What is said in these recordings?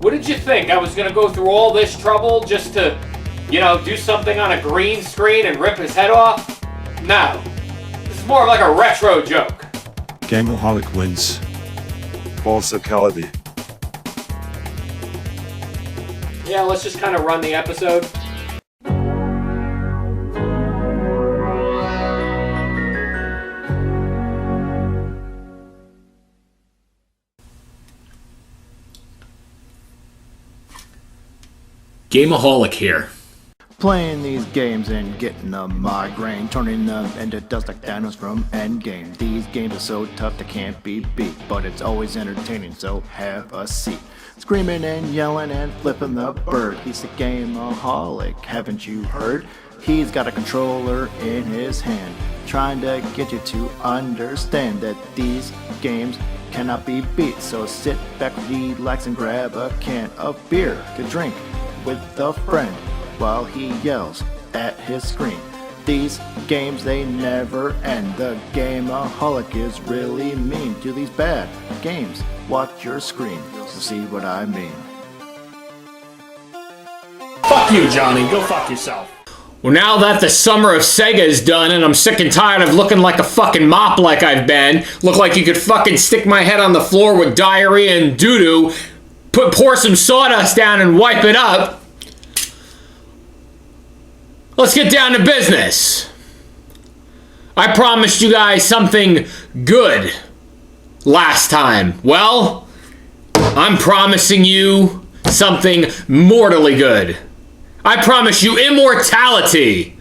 What did you think? I was gonna go through all this trouble just to, you know, do something on a green screen and rip his head off? No. This is more like a retro joke. GAME-O-HOLIC wins. False equality. Yeah, let's just kind of run the episode. GAME-O-HOLIC here. Playing these games and getting a migraine, turning them into dust like Thanos from Endgame. These games are so tough they can't be beat, but it's always entertaining, so have a seat. Screaming and yelling and flipping the bird. He's a GAME-O-HOLIC, haven't you heard? He's got a controller in his hand, trying to get you to understand that these games cannot be beat. So sit back, relax, and grab a can of beer to drink with a friend while he yells at his screen. These games, they never end. The GAME-O-HOLIC is really mean to these bad games. Watch your screen to see what I mean. Fuck you, Johnny. Go fuck yourself. Well, now that the summer of Sega is done and I'm sick and tired of looking like a fucking mop like I've been, look like you could fucking stick my head on the floor with diarrhea and doo-doo, pour some sawdust down and wipe it up, let's get down to business. I promised you guys something good last time. Well, I'm promising you something mortally good. I promise you immortality.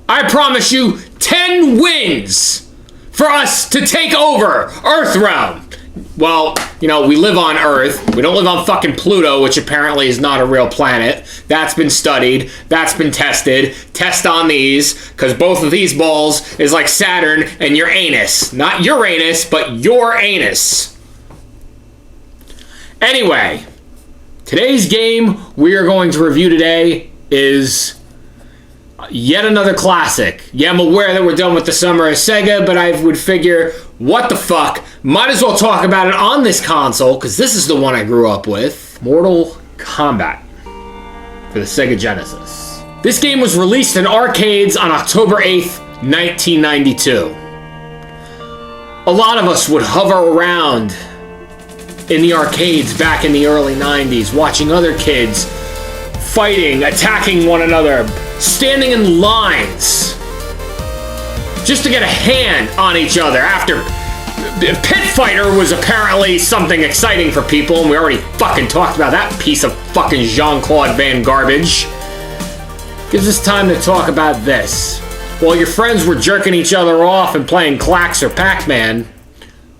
I promise you 10 wins for us to take over Earthrealm. Well, you know, we live on Earth. We don't live on fucking Pluto, which apparently is not a real planet. That's been studied. That's been tested. Test on these, because both of these balls is like Saturn and your anus. Not Uranus, but your anus. Anyway, today's game we are going to review today is yet another classic. Yeah, I'm aware that we're done with the summer of Sega, but I would figure, what the fuck? Might as well talk about it on this console, because this is the one I grew up with. Mortal Kombat for the Sega Genesis. This game was released in arcades on October 8th, 1992. A lot of us would hover around in the arcades back in the early 90s, watching other kids fighting, attacking one another, standing in lines just to get a hand on each other after Pit Fighter was apparently something exciting for people, and we already fucking talked about that piece of fucking Jean-Claude Van garbage. Gives us time to talk about this. While your friends were jerking each other off and playing Clax or Pac-Man,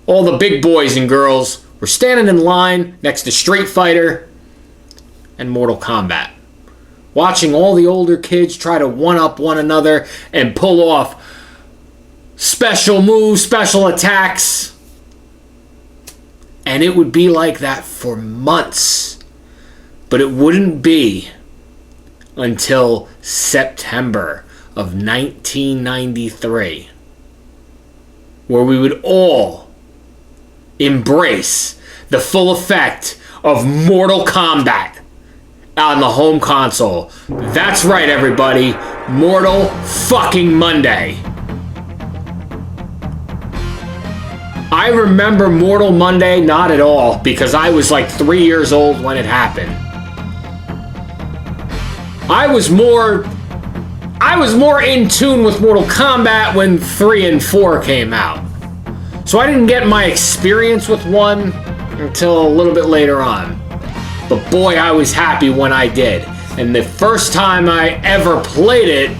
all the big boys and girls were standing in line next to Street Fighter and Mortal Kombat, watching all the older kids try to one-up one another and pull off special moves, special attacks. And it would be like that for months. But it wouldn't be until September of 1993, where we would all embrace the full effect of Mortal Kombat on the home console. That's right, everybody. Mortal fucking Monday. I remember Mortal Monday not at all, because I was like 3 years old when it happened. I was more in tune with Mortal Kombat when 3 and 4 came out. So I didn't get my experience with 1 until a little bit later on. But boy, I was happy when I did. And the first time I ever played it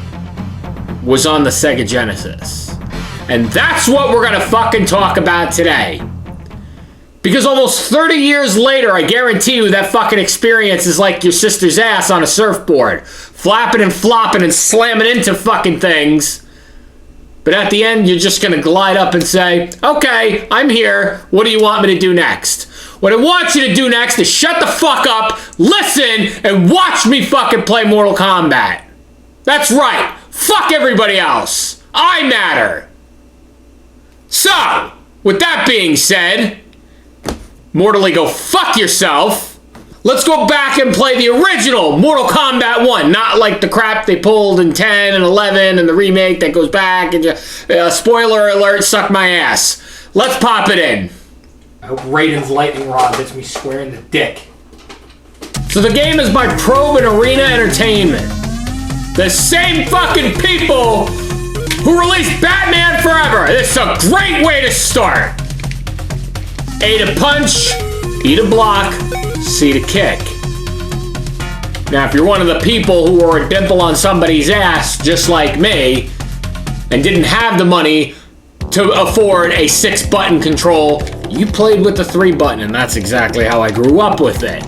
was on the Sega Genesis. And that's what we're gonna fucking talk about today. Because almost 30 years later, I guarantee you that fucking experience is like your sister's ass on a surfboard. Flapping and flopping and slamming into fucking things. But at the end, you're just gonna glide up and say, okay, I'm here. What do you want me to do next? What I want you to do next is shut the fuck up, listen, and watch me fucking play Mortal Kombat. That's right. Fuck everybody else. I matter. So, with that being said, mortally go fuck yourself. Let's go back and play the original Mortal Kombat 1, not like the crap they pulled in 10 and 11 and the remake that goes back and spoiler alert, suck my ass. Let's pop it in. I hope Raiden's lightning rod hits me square in the dick. So the game is by Probe and Arena Entertainment. The same fucking people who released Batman Forever. This is a great way to start. A to punch, B to block, C to kick. Now, if you're one of the people who were a dimple on somebody's ass, just like me, and didn't have the money to afford a 6-button control, you played with the 3-button, and that's exactly how I grew up with it.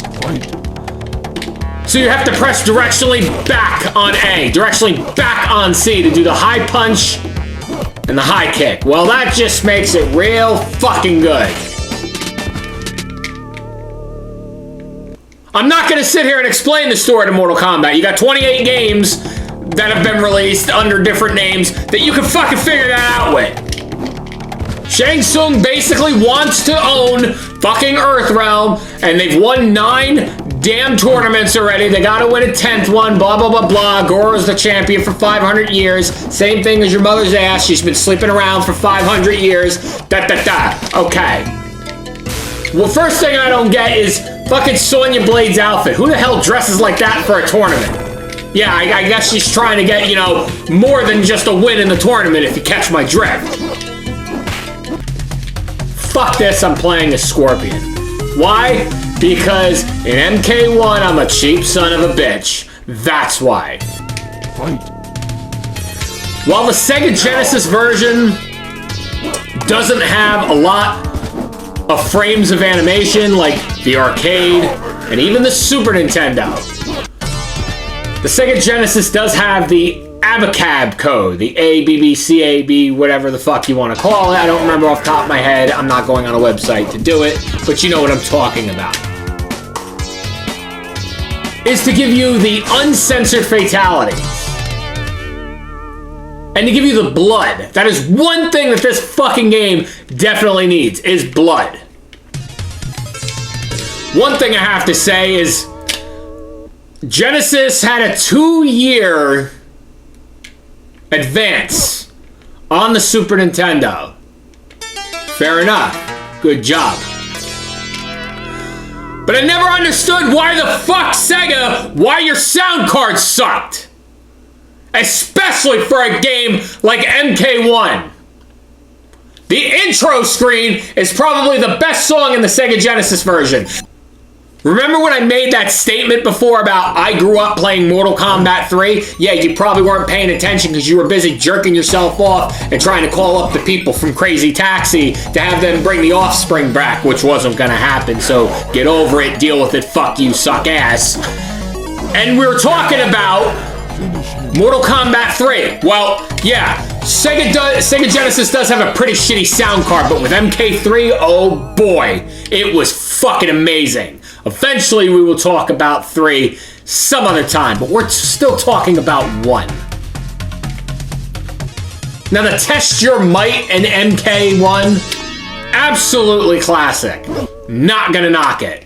So you have to press directionally back on A, directionally back on C to do the high punch and the high kick. Well, that just makes it real fucking good. I'm not going to sit here and explain the story to Mortal Kombat. You got 28 games that have been released under different names that you can fucking figure that out with. Shang Tsung basically wants to own fucking Earthrealm, and they've won 9 damn tournaments already. They gotta win a 10th one, blah, blah, blah, blah. Goro's the champion for 500 years. Same thing as your mother's ass. She's been sleeping around for 500 years. Okay. Well, first thing I don't get is fucking Sonia Blade's outfit. Who the hell dresses like that for a tournament? Yeah, I guess she's trying to get, you know, more than just a win in the tournament, if you catch my drift. Fuck this, I'm playing as Scorpion. Why? Because in MK1, I'm a cheap son of a bitch. That's why. While the Sega Genesis version doesn't have a lot of frames of animation like the arcade and even the Super Nintendo, the Sega Genesis does have the ABACAB code, the ABBCAB, whatever the fuck you want to call it. I don't remember off the top of my head. I'm not going on a website to do it, but you know what I'm talking about. Is to give you the uncensored fatalities. And to give you the blood. That is one thing that this fucking game definitely needs, is blood. One thing I have to say is Genesis had a 2-year advance on the Super Nintendo. Fair enough. Good job. But I never understood why the fuck why your sound card sucked. Especially for a game like MK1. The intro screen is probably the best song in the Sega Genesis version. Remember when I made that statement before about I grew up playing Mortal Kombat 3? Yeah, you probably weren't paying attention because you were busy jerking yourself off and trying to call up the people from Crazy Taxi to have them bring the Offspring back, which wasn't gonna happen, so get over it, deal with it, fuck you, suck ass. And we were talking about Mortal Kombat 3. Well, yeah, Sega Genesis does have a pretty shitty sound card, but with MK3, oh boy, it was fucking amazing. Eventually, we will talk about 3 some other time, but we're still talking about 1. Now, the Test Your Might in MK1, absolutely classic. Not gonna knock it.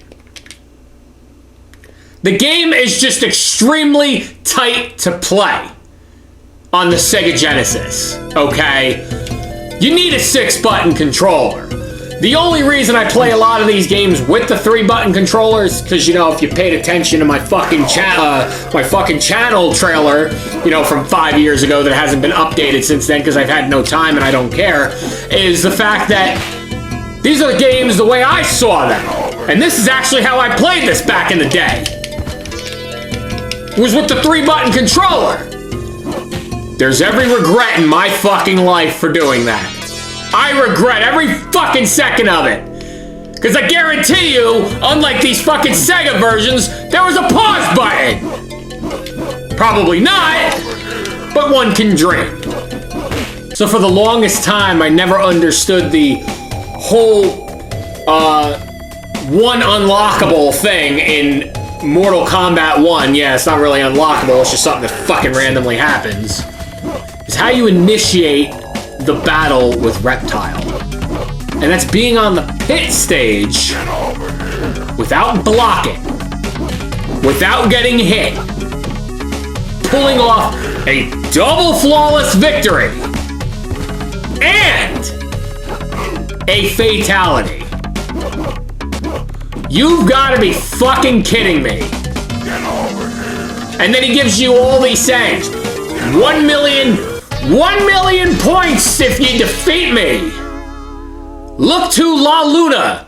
The game is just extremely tight to play on the Sega Genesis, okay? You need a 6-button controller. The only reason I play a lot of these games with the 3-button controllers, because, you know, if you paid attention to my fucking channel trailer, you know, from 5 years ago that hasn't been updated since then because I've had no time and I don't care, is the fact that these are the games the way I saw them. And this is actually how I played this back in the day. It was with the 3-button controller. There's every regret in my fucking life for doing that. I regret every fucking second of it. Because I guarantee you, unlike these fucking Sega versions, there was a pause button. Probably not, but one can dream. So for the longest time, I never understood the whole one unlockable thing in Mortal Kombat 1. Yeah, it's not really unlockable, it's just something that fucking randomly happens. Is how you initiate the battle with Reptile. And that's being on the pit stage without blocking. without getting hit, pulling off a double flawless victory and a fatality. You've got to be fucking kidding me. And then he gives you all these sayings. 1 million points if you defeat me. Look to La Luna.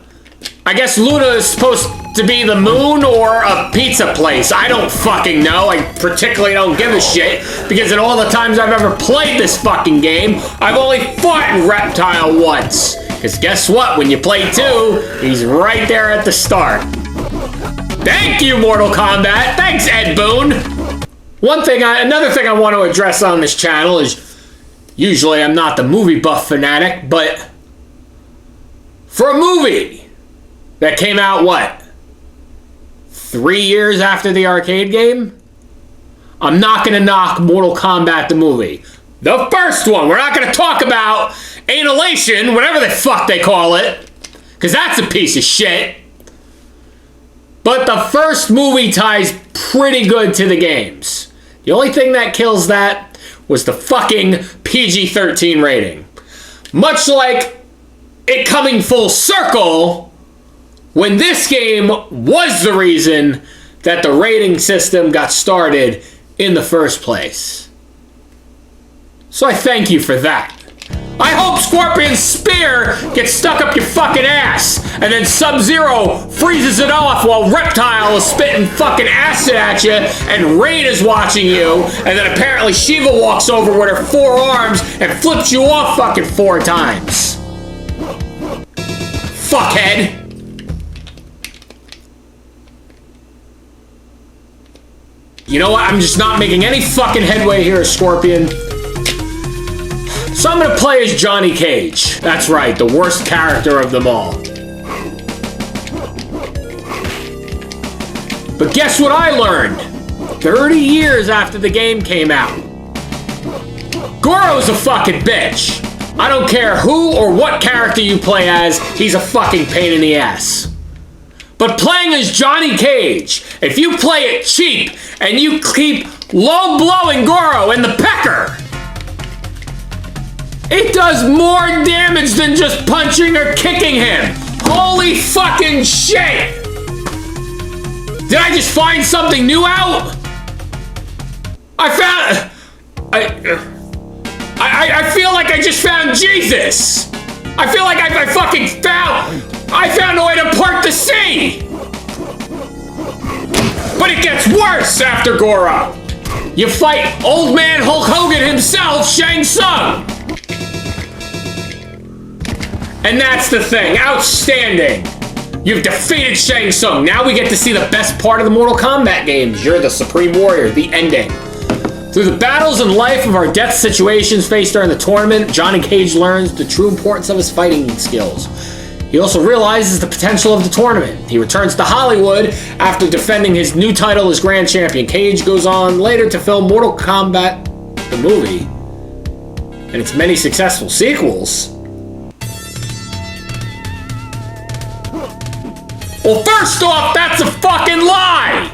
I guess Luna is supposed to be the moon or a pizza place. I don't fucking know. I particularly don't give a shit because in all the times I've ever played this fucking game, I've only fought in Reptile once. Because guess what? When you play 2, he's right there at the start. Thank you, Mortal Kombat. Thanks, Ed Boon. Another thing I want to address on this channel is, usually I'm not the movie buff fanatic, but for a movie that came out, what, 3 years after the arcade game? I'm not going to knock Mortal Kombat the movie. The first one. We're not going to talk about Annihilation, whatever the fuck they call it, because that's a piece of shit. But the first movie ties pretty good to the games. The only thing that kills that was the fucking PG-13 rating. Much like it coming full circle when this game was the reason that the rating system got started in the first place. So I thank you for that. I hope Scorpion's spear gets stuck up your fucking ass, and then Sub-Zero freezes it off while Reptile is spitting fucking acid at you, and Rain is watching you, and then apparently Shiva walks over with her 4 arms and flips you off fucking 4 times. Fuckhead. You know what? I'm just not making any fucking headway here, Scorpion. So I'm gonna play as Johnny Cage. That's right, the worst character of them all. But guess what I learned? 30 years after the game came out. Goro's a fucking bitch. I don't care who or what character you play as, he's a fucking pain in the ass. But playing as Johnny Cage, if you play it cheap and you keep low blowing Goro in the pecker, it does more damage than just punching or kicking him. Holy fucking shit! Did I just find something new out? I feel like I just found Jesus. I feel like I found a way to part the sea. But it gets worse after Goro. You fight old man Hulk Hogan himself, Shang Tsung. And that's the thing. Outstanding. You've defeated Shang Tsung. Now we get to see the best part of the Mortal Kombat games. You're the Supreme Warrior, the ending. Through the battles and life of our death situations faced during the tournament, Johnny Cage learns the true importance of his fighting skills. He also realizes the potential of the tournament. He returns to Hollywood after defending his new title as Grand Champion. Cage goes on later to film Mortal Kombat, the movie, and its many successful sequels. Well, first off, that's a fucking lie!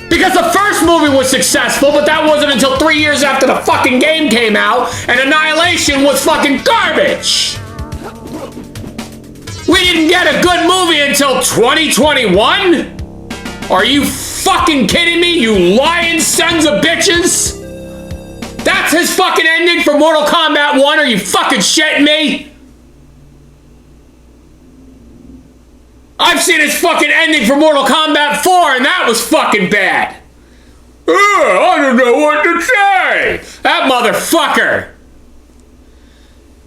Because the first movie was successful, but that wasn't until 3 years after the fucking game came out, and Annihilation was fucking garbage! We didn't get a good movie until 2021? Are you fucking kidding me, you lying sons of bitches? That's his fucking ending for Mortal Kombat 1? Are you fucking shitting me? I've seen his fucking ending for Mortal Kombat 4, and that was fucking bad. I don't know what to say. That motherfucker.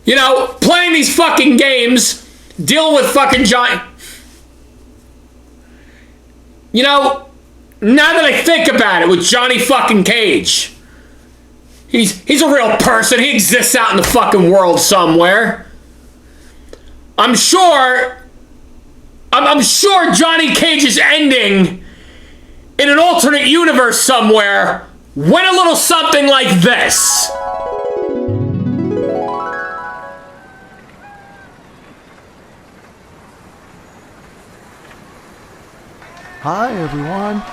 You know, playing these fucking games, dealing with fucking Johnny. You know, now that I think about it, with Johnny fucking Cage, he's a real person. He exists out in the fucking world somewhere. I'm sure Johnny Cage's ending in an alternate universe somewhere went a little something like this. Hi everyone,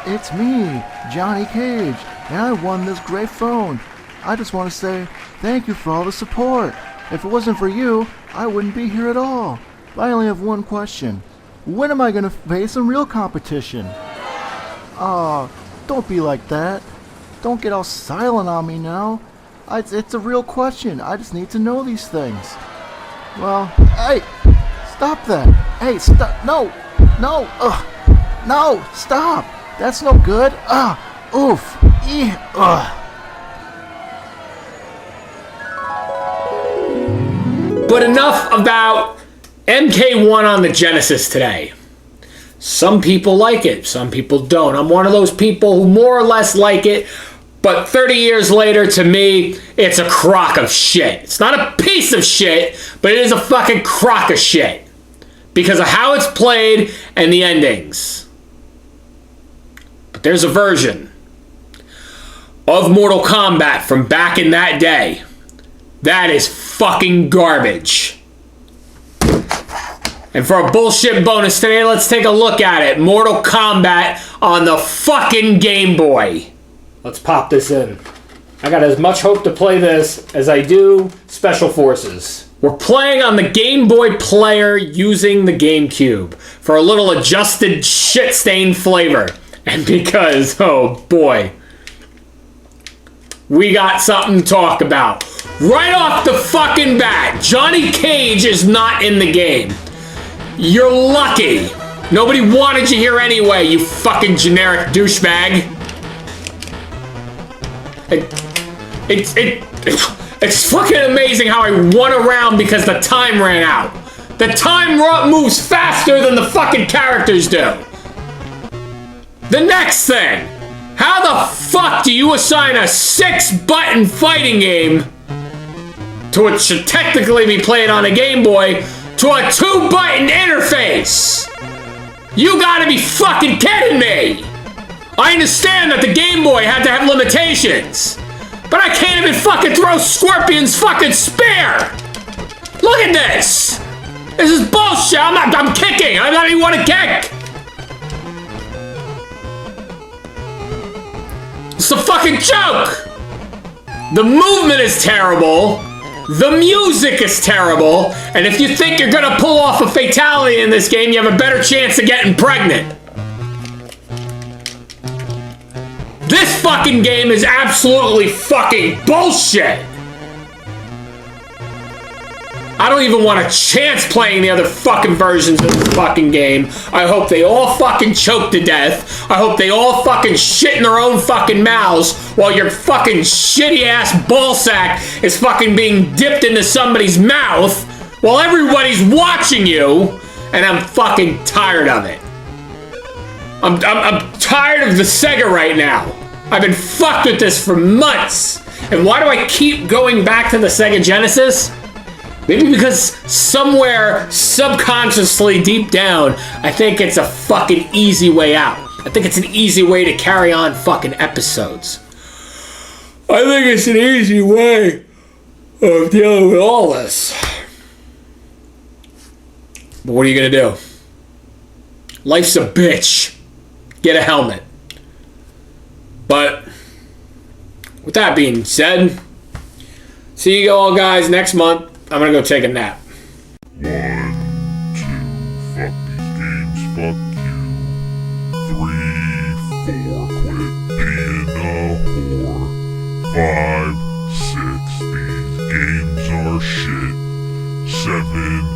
it's me, Johnny Cage, and I won this great phone. I just want to say thank you for all the support. If it wasn't for you, I wouldn't be here at all. I only have one question. When am I going to face some real competition? Aw, don't be like that. Don't get all silent on me now. It's a real question. I just need to know these things. Well, hey, stop that. Hey, stop. No, no, stop. That's no good. Oof, ugh. But enough about MK1 on the Genesis today. Some people like it, some people don't. I'm one of those people who more or less like it, but 30 years later, to me, it's a crock of shit. It's not a piece of shit, but it is a fucking crock of shit. Because of how it's played and the endings. But there's a version of Mortal Kombat from back in that day that is fucking garbage. And for a bullshit bonus today, let's take a look at it. Mortal Kombat on the fucking Game Boy. Let's pop this in. I got as much hope to play this as I do Special Forces. We're playing on the Game Boy player using the GameCube for a little adjusted shit-stained flavor. And because, oh boy, we got something to talk about. Right off the fucking bat, Johnny Cage is not in the game. You're lucky. Nobody wanted you here anyway, you fucking generic douchebag. It's fucking amazing how I won around because the time ran out. The time moves faster than the fucking characters do. The next thing. How the fuck do you assign a 6-button fighting game to what should technically be played on a Game Boy to a 2-button interface? You gotta be fucking kidding me! I understand that the Game Boy had to have limitations, but I can't even fucking throw Scorpion's fucking spear! Look at this! This is bullshit! I'm kicking! I don't even want to kick! It's a fucking joke! The movement is terrible, the music is terrible, and if you think you're gonna pull off a fatality in this game, you have a better chance of getting pregnant. This fucking game is absolutely fucking bullshit! I don't even want a chance playing the other fucking versions of this fucking game. I hope they all fucking choke to death. I hope they all fucking shit in their own fucking mouths while your fucking shitty ass ballsack is fucking being dipped into somebody's mouth while everybody's watching you, and I'm fucking tired of it. I'm tired of the Sega right now. I've been fucked with this for months. And why do I keep going back to the Sega Genesis? Maybe because somewhere subconsciously deep down, I think it's a fucking easy way out. I think it's an easy way to carry on fucking episodes. I think it's an easy way of dealing with all this. But what are you gonna do? Life's a bitch. Get a helmet. But with that being said, see you all guys next month. I'm gonna go take a nap. 1, 2, fuck these games, fuck you. 3, 4, quit being a whore. 5, 6, these games are shit. 7,